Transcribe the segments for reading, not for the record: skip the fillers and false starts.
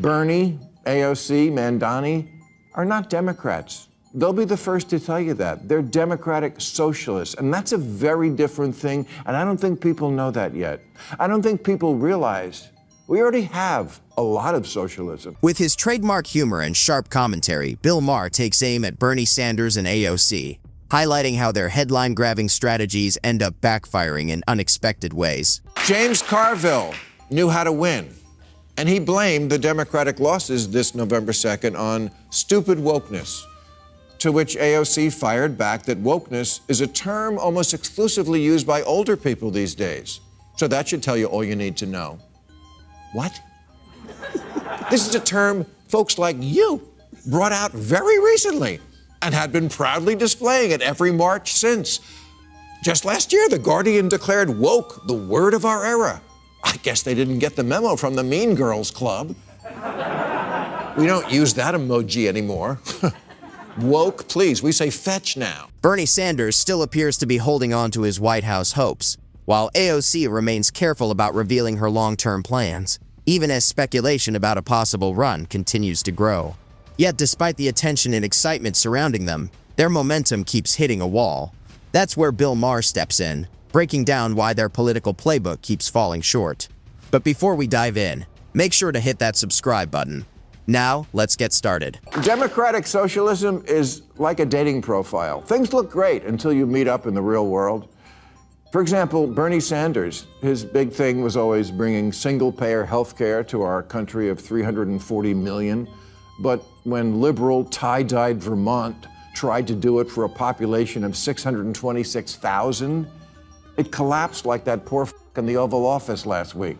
Bernie, AOC, Mandani are not Democrats. They'll be the first to tell you that. They're democratic socialists, and that's a very different thing, and I don't think people know that yet. I don't think people realize we already have a lot of socialism. With his trademark humor and sharp commentary, Bill Maher takes aim at Bernie Sanders and AOC, highlighting how their headline-grabbing strategies end up backfiring in unexpected ways. James Carville knew how to win, and he blamed the Democratic losses this November 2nd on stupid wokeness. To which AOC fired back that wokeness is a term almost exclusively used by older people these days. So that should tell you all you need to know. What? This is a term folks like you brought out very recently and had been proudly displaying at every march since. Just last year, The Guardian declared woke the word of our era. I guess they didn't get the memo from the Mean Girls Club. We don't use that emoji anymore. Woke, please, we say fetch now. Bernie Sanders still appears to be holding on to his White House hopes, while AOC remains careful about revealing her long-term plans, even as speculation about a possible run continues to grow. Yet despite the attention and excitement surrounding them, their momentum keeps hitting a wall. That's where Bill Maher steps in, breaking down why their political playbook keeps falling short. But before we dive in, make sure to hit that subscribe button. Now, let's get started. Democratic socialism is like a dating profile. Things look great until you meet up in the real world. For example, Bernie Sanders, his big thing was always bringing single-payer health care to our country of 340 million. But when liberal, tie-dyed Vermont tried to do it for a population of 626,000, it collapsed like that poor in the Oval Office last week.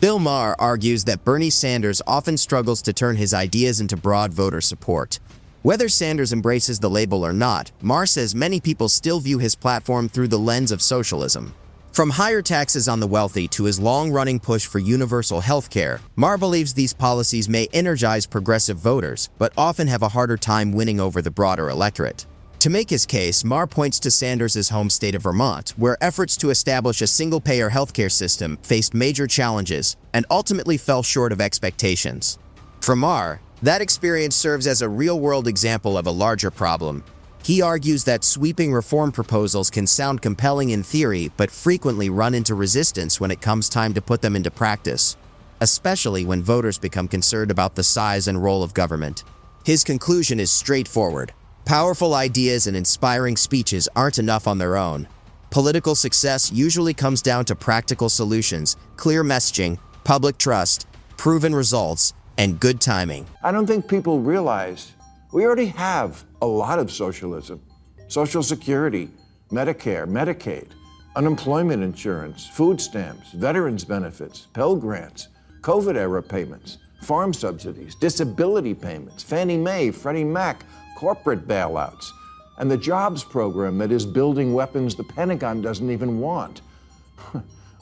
Bill Maher argues that Bernie Sanders often struggles to turn his ideas into broad voter support. Whether Sanders embraces the label or not, Maher says many people still view his platform through the lens of socialism. From higher taxes on the wealthy to his long-running push for universal health care, Maher believes these policies may energize progressive voters, but often have a harder time winning over the broader electorate. To make his case, Maher points to Sanders' home state of Vermont, where efforts to establish a single-payer healthcare system faced major challenges and ultimately fell short of expectations. For Maher, that experience serves as a real-world example of a larger problem. He argues that sweeping reform proposals can sound compelling in theory, but frequently run into resistance when it comes time to put them into practice, especially when voters become concerned about the size and role of government. His conclusion is straightforward. Powerful ideas and inspiring speeches aren't enough on their own. Political success usually comes down to practical solutions, clear messaging, public trust, proven results, and good timing. I don't think people realize we already have a lot of socialism. Social Security, Medicare, Medicaid, unemployment insurance, food stamps, veterans benefits, Pell Grants, COVID-era payments, farm subsidies, disability payments, Fannie Mae, Freddie Mac, corporate bailouts, and the jobs program that is building weapons the Pentagon doesn't even want.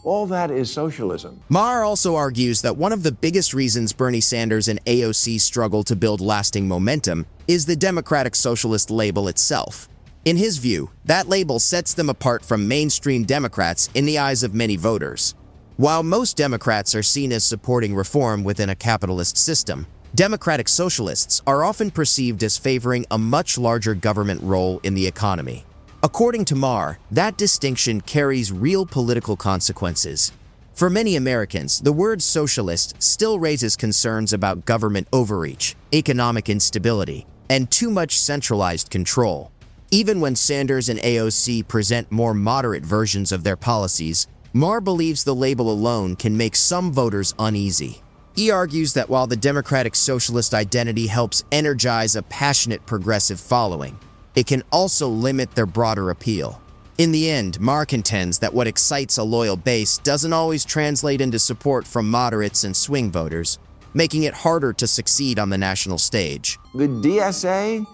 All that is socialism. Maher also argues that one of the biggest reasons Bernie Sanders and AOC struggle to build lasting momentum is the Democratic Socialist label itself. In his view, that label sets them apart from mainstream Democrats in the eyes of many voters. While most Democrats are seen as supporting reform within a capitalist system, Democratic Socialists are often perceived as favoring a much larger government role in the economy. According to Maher, that distinction carries real political consequences. For many Americans, the word socialist still raises concerns about government overreach, economic instability, and too much centralized control. Even when Sanders and AOC present more moderate versions of their policies, Maher believes the label alone can make some voters uneasy. He argues that while the Democratic Socialist identity helps energize a passionate progressive following, it can also limit their broader appeal. In the end, Maher contends that what excites a loyal base doesn't always translate into support from moderates and swing voters, making it harder to succeed on the national stage. The DSA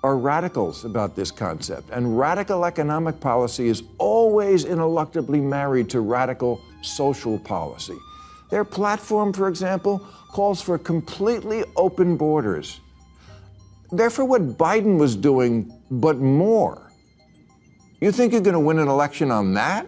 are radicals about this concept, and radical economic policy is always ineluctably married to radical social policy. Their platform, for example, calls for completely open borders. They're for what Biden was doing, but more. You think you're going to win an election on that?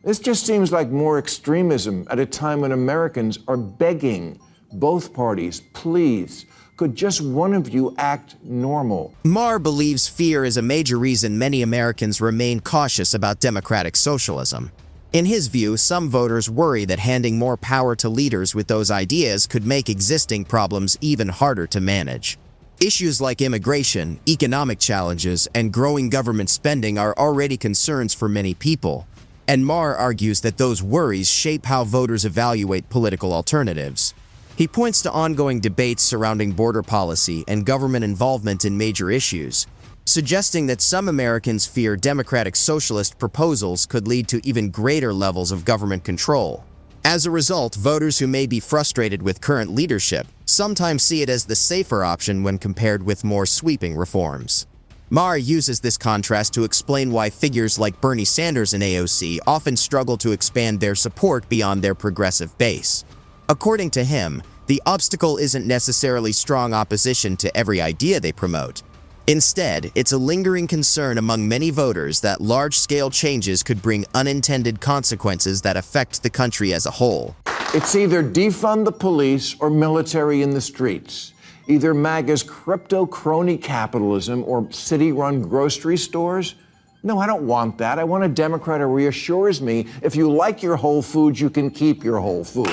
This just seems like more extremism at a time when Americans are begging both parties, please, could just one of you act normal? Maher believes fear is a major reason many Americans remain cautious about democratic socialism. In his view, some voters worry that handing more power to leaders with those ideas could make existing problems even harder to manage. Issues like immigration, economic challenges, and growing government spending are already concerns for many people, and Maher argues that those worries shape how voters evaluate political alternatives. He points to ongoing debates surrounding border policy and government involvement in major issues, suggesting that some Americans fear democratic socialist proposals could lead to even greater levels of government control. As a result, voters who may be frustrated with current leadership sometimes see it as the safer option when compared with more sweeping reforms. Maher uses this contrast to explain why figures like Bernie Sanders and AOC often struggle to expand their support beyond their progressive base. According to him, the obstacle isn't necessarily strong opposition to every idea they promote. Instead, it's a lingering concern among many voters that large-scale changes could bring unintended consequences that affect the country as a whole. It's either defund the police or military in the streets. Either MAGA's crypto crony capitalism or city-run grocery stores. No, I don't want that. I want a Democrat who reassures me if you like your Whole Foods, you can keep your Whole Foods.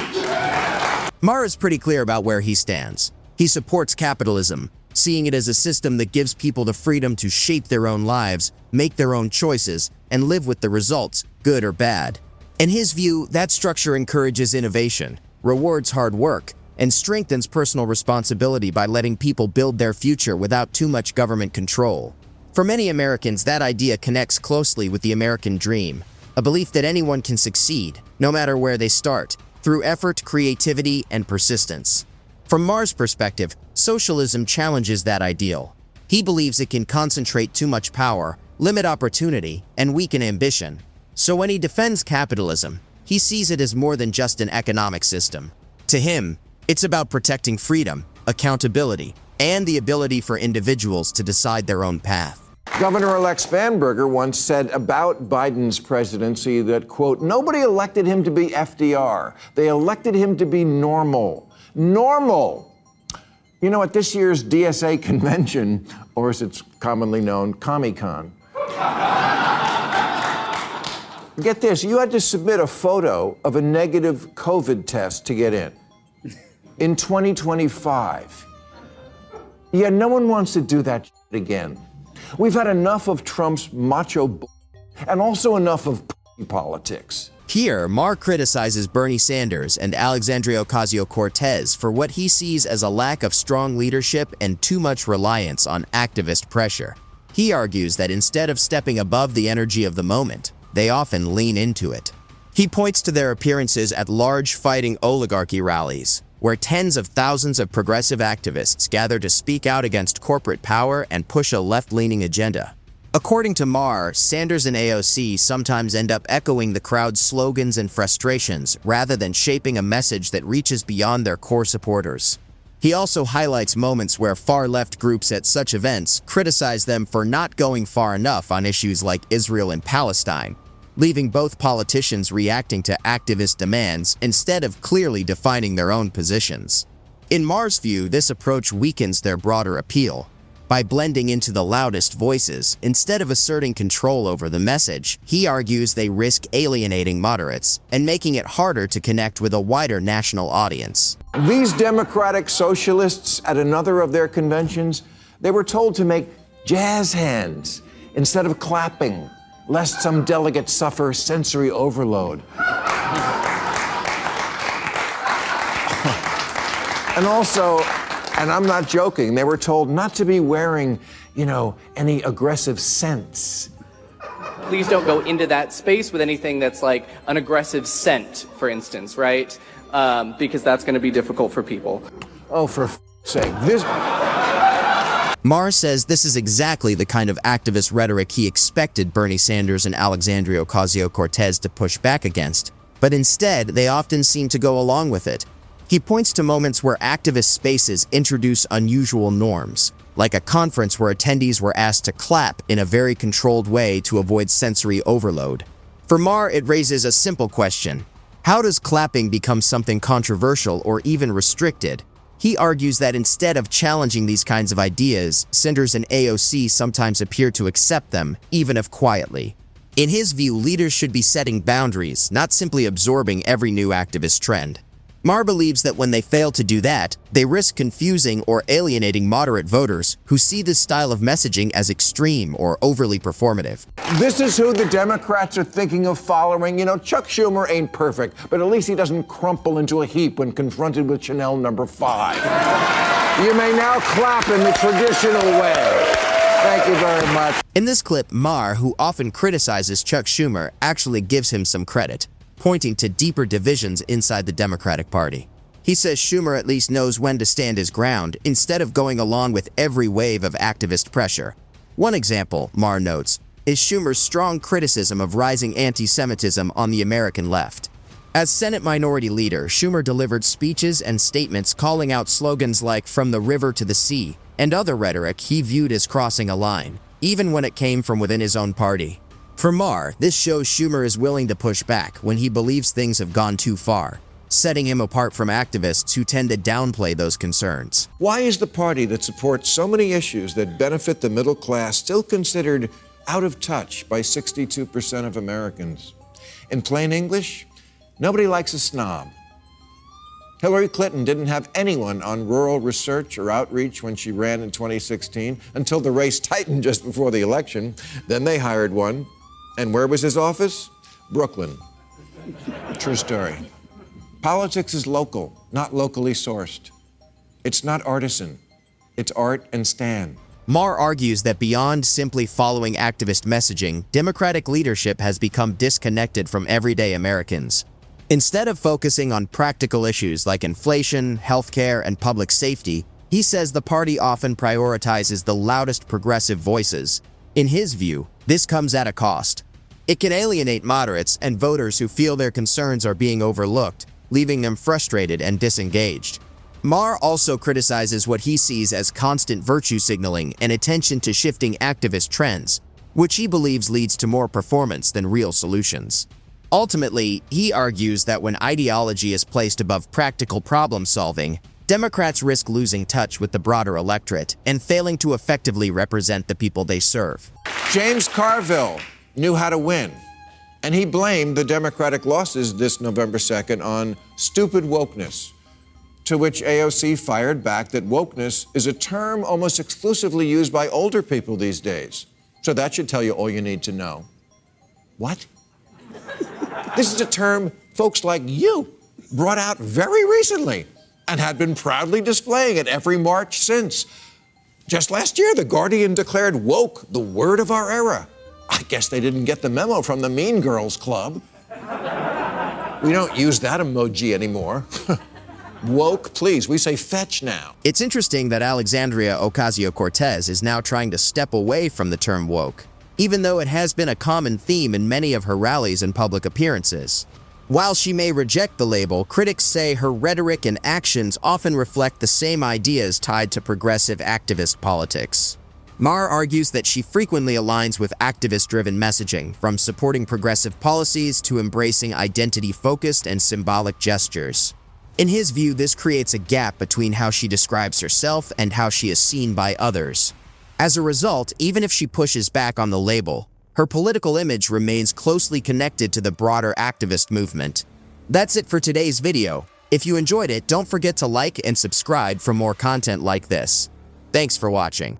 Maher is pretty clear about where he stands. He supports capitalism, seeing it as a system that gives people the freedom to shape their own lives, make their own choices, and live with the results, good or bad. In his view, that structure encourages innovation, rewards hard work, and strengthens personal responsibility by letting people build their future without too much government control. For many Americans, that idea connects closely with the American dream, a belief that anyone can succeed, no matter where they start, through effort, creativity, and persistence. From Maher's perspective, socialism challenges that ideal. He believes it can concentrate too much power, limit opportunity, and weaken ambition. So when he defends capitalism, he sees it as more than just an economic system. To him, it's about protecting freedom, accountability, and the ability for individuals to decide their own path. Governor-elect Spanberger once said about Biden's presidency that, quote, nobody elected him to be FDR. They elected him to be normal. Normal! You know, at this year's DSA convention, or as it's commonly known, Comic-Con, get this, you had to submit a photo of a negative COVID test to get in 2025. Yeah, no one wants to do that again. We've had enough of Trump's macho and also enough of politics. Here, Maher criticizes Bernie Sanders and Alexandria Ocasio-Cortez for what he sees as a lack of strong leadership and too much reliance on activist pressure. He argues that instead of stepping above the energy of the moment, they often lean into it. He points to their appearances at large fighting oligarchy rallies, where tens of thousands of progressive activists gather to speak out against corporate power and push a left-leaning agenda. According to Maher, Sanders and AOC sometimes end up echoing the crowd's slogans and frustrations rather than shaping a message that reaches beyond their core supporters. He also highlights moments where far-left groups at such events criticize them for not going far enough on issues like Israel and Palestine, leaving both politicians reacting to activist demands instead of clearly defining their own positions. In Maher's view, this approach weakens their broader appeal. By blending into the loudest voices, instead of asserting control over the message, he argues they risk alienating moderates and making it harder to connect with a wider national audience. These democratic socialists at another of their conventions, they were told to make jazz hands instead of clapping, lest some delegates suffer sensory overload. And also, and I'm not joking, they were told not to be wearing, any aggressive scents. Please don't go into that space with anything that's like an aggressive scent, for instance, right? Because that's going to be difficult for people. Oh, for sake. This. Maher says this is exactly the kind of activist rhetoric he expected Bernie Sanders and Alexandria Ocasio-Cortez to push back against, but instead they often seem to go along with it. He points to moments where activist spaces introduce unusual norms, like a conference where attendees were asked to clap in a very controlled way to avoid sensory overload. For Maher, it raises a simple question. How does clapping become something controversial or even restricted? He argues that instead of challenging these kinds of ideas, senators and AOC sometimes appear to accept them, even if quietly. In his view, leaders should be setting boundaries, not simply absorbing every new activist trend. Maher believes that when they fail to do that, they risk confusing or alienating moderate voters who see this style of messaging as extreme or overly performative. This is who the Democrats are thinking of following. You know, Chuck Schumer ain't perfect, but at least he doesn't crumple into a heap when confronted with Chanel number 5. You may now clap in the traditional way. Thank you very much. In this clip, Maher, who often criticizes Chuck Schumer, actually gives him some credit, pointing to deeper divisions inside the Democratic Party. He says Schumer at least knows when to stand his ground instead of going along with every wave of activist pressure. One example, Maher notes, is Schumer's strong criticism of rising anti-Semitism on the American left. As Senate Minority Leader, Schumer delivered speeches and statements calling out slogans like "from the river to the sea" and other rhetoric he viewed as crossing a line, even when it came from within his own party. For Maher, this shows Schumer is willing to push back when he believes things have gone too far, setting him apart from activists who tend to downplay those concerns. Why is the party that supports so many issues that benefit the middle class still considered out of touch by 62% of Americans? In plain English, nobody likes a snob. Hillary Clinton didn't have anyone on rural research or outreach when she ran in 2016 until the race tightened just before the election. Then they hired one. And where was his office? Brooklyn. True story. Politics is local, not locally sourced. It's not artisan. It's art and stand. Maher argues that beyond simply following activist messaging, Democratic leadership has become disconnected from everyday Americans. Instead of focusing on practical issues like inflation, healthcare, and public safety, he says the party often prioritizes the loudest progressive voices. In his view, this comes at a cost. It can alienate moderates and voters who feel their concerns are being overlooked, leaving them frustrated and disengaged. Maher also criticizes what he sees as constant virtue signaling and attention to shifting activist trends, which he believes leads to more performance than real solutions. Ultimately, he argues that when ideology is placed above practical problem solving, Democrats risk losing touch with the broader electorate and failing to effectively represent the people they serve. James Carville knew how to win, and he blamed the Democratic losses this November 2nd on stupid wokeness, to which AOC fired back that wokeness is a term almost exclusively used by older people these days. So that should tell you all you need to know. What? This is a term folks like you brought out very recently and had been proudly displaying at every march since. Just last year, The Guardian declared woke the word of our era. I guess they didn't get the memo from the Mean Girls Club. We don't use that emoji anymore. Woke, please. We say fetch now. It's interesting that Alexandria Ocasio-Cortez is now trying to step away from the term woke, even though it has been a common theme in many of her rallies and public appearances. While she may reject the label, critics say her rhetoric and actions often reflect the same ideas tied to progressive activist politics. Maher argues that she frequently aligns with activist-driven messaging, from supporting progressive policies to embracing identity-focused and symbolic gestures. In his view, this creates a gap between how she describes herself and how she is seen by others. As a result, even if she pushes back on the label, her political image remains closely connected to the broader activist movement. That's it for today's video. If you enjoyed it, don't forget to like and subscribe for more content like this. Thanks for watching.